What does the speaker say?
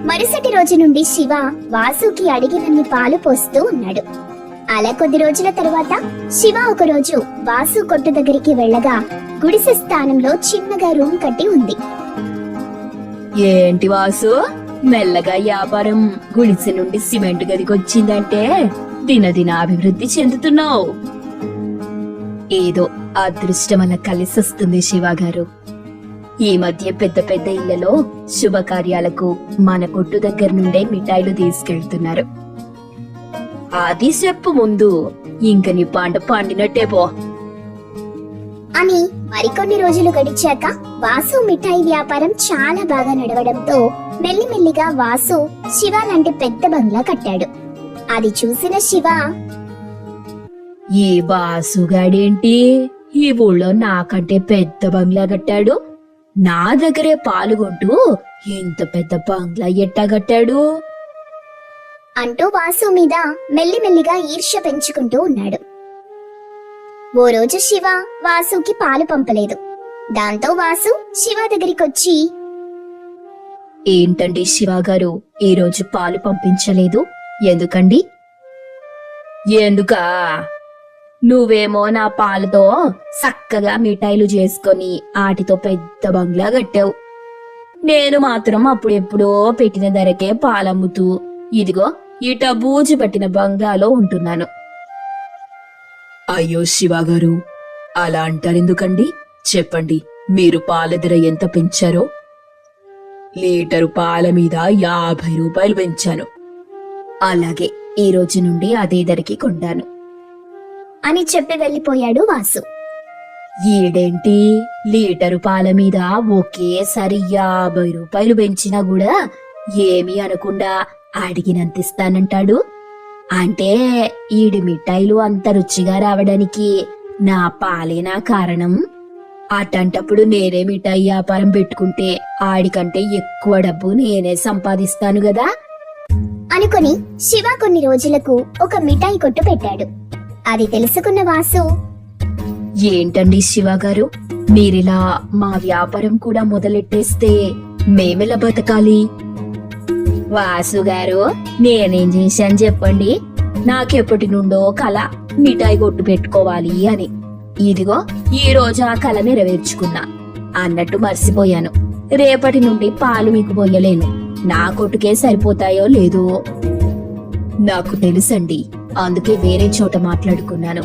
మరుసటి రోజు నుండి శివ వాసుకి అడిగినన్ని పాలు పోస్తూ ఉన్నాడు. అలా కొద్ది రోజుల తరువాత శివ ఒకరోజు వాసు కొట్టు దగ్గరికి వెళ్ళగా గుడిసె స్థానంలో చిన్నగా రూమ్ కట్టి ఉంది. ఏంటి వాసు, మెల్లగా వ్యాపారం గుడిసె నుండి సిమెంట్ గదికి వచ్చిందంటే దినదిన అభివృద్ధి చెందుతున్నావు. ఏదో అదృష్టం అలా కలిసొస్తుంది శివగారు. ఈ మధ్య పెద్ద పెద్ద ఇళ్లలో శుభకార్యాలకు మన కొట్టు దగ్గర నుండే మిఠాయిలు తీసుకెళ్తున్నారు. అది చెప్పు ముందు, ఇంక నీ పంట పండినట్టే పో అని. మరికొన్ని రోజులు గడిచాక వాసు మిఠాయి వ్యాపారం చాలా బాగా నడవడంతో మెల్లిమెల్లిగా వాసు శివ లాంటి పెద్ద బంగ్లా కట్టాడు. అది చూసిన శివ, ఈ వాసుగాడేంటి ఈ ఊళ్ళో నాకంటే పెద్ద బంగ్లా కట్టాడు, నా దగ్గరే పాల్గొంటూ ఇంత పెద్ద బంగ్లా ఎట్టా కట్టాడు అంటూ వాసు మీద మెల్లిమెల్లిగా ఈర్ష్య పెంచుకుంటూ ఉన్నాడు. ఓ రోజు శివ వాసుకి పాలు పంపలేదు. దాంతో వాసు శివ దగ్గరికొచ్చి, ఏంటండి శివగారు, ఈ రోజు పాలు పంపించలేదు, ఎందుకండి? ఎందుకా? నువ్వేమో నా పాలతో చక్కగా మిఠాయిలు చేసుకొని ఆటితో పెద్ద బంగ్లా కట్టావు. నేను మాత్రం అప్పుడెప్పుడో పెట్టిన ధరకే పాలమ్ముతూ ఇదిగో ఈ టబూజు పట్టిన బంగ్లాలో ఉంటున్నాను. అయ్యో శివగారు, అలా అంటారెందుకండి? చెప్పండి, మీరు పాల ధర ఎంత పెంచారో? లీటరు పాల మీద 50 రూపాయలు పెంచాను. అలాగే ఈ రోజు నుండి అదే ధరకి కొంటాను అని చెప్పి వెళ్లిపోయాడు వాసు. ఈడేంటి లీటరు పాల మీద ఒకేసారి 50 రూపాయలు పెంచినా కూడా ఏమీ అనకుండా అడిగినంత ఇస్తానంటాడు. అంటే ఈడి మిఠాయిలు అంత రుచిగా రావడానికి నా పాలేనా కారణం? అటంటప్పుడు నేనే మిఠాయి వ్యాపారం పెట్టుకుంటే ఆడికంటే ఎక్కువ డబ్బు నేనే సంపాదిస్తాను గదా అనుకుని శివ కొన్ని రోజులకు ఒక మిఠాయి కొట్టు పెట్టాడు. అది తెలుసుకున్న వాసు, ఏంటండి శివగారు, మీరిలా మా వ్యాపారం కూడా మొదలెట్టేస్తే మేమెలా బతకాలి? వాసుగారు, నేనేం చేశాను చెప్పండి? నాకెప్పటి నుండో కల మిఠాయి కొట్టు పెట్టుకోవాలి అని. ఇదిగో ఈ రోజు ఆ కల నెరవేర్చుకున్నా. అన్నట్టు మర్చిపోయాను, రేపటి నుండి పాలు మీకు పోయలేను. నా కొట్టుకే సరిపోతాయో లేదో నాకు తెలుసండి, అందుకే వేరే చోట మాట్లాడుకున్నాను.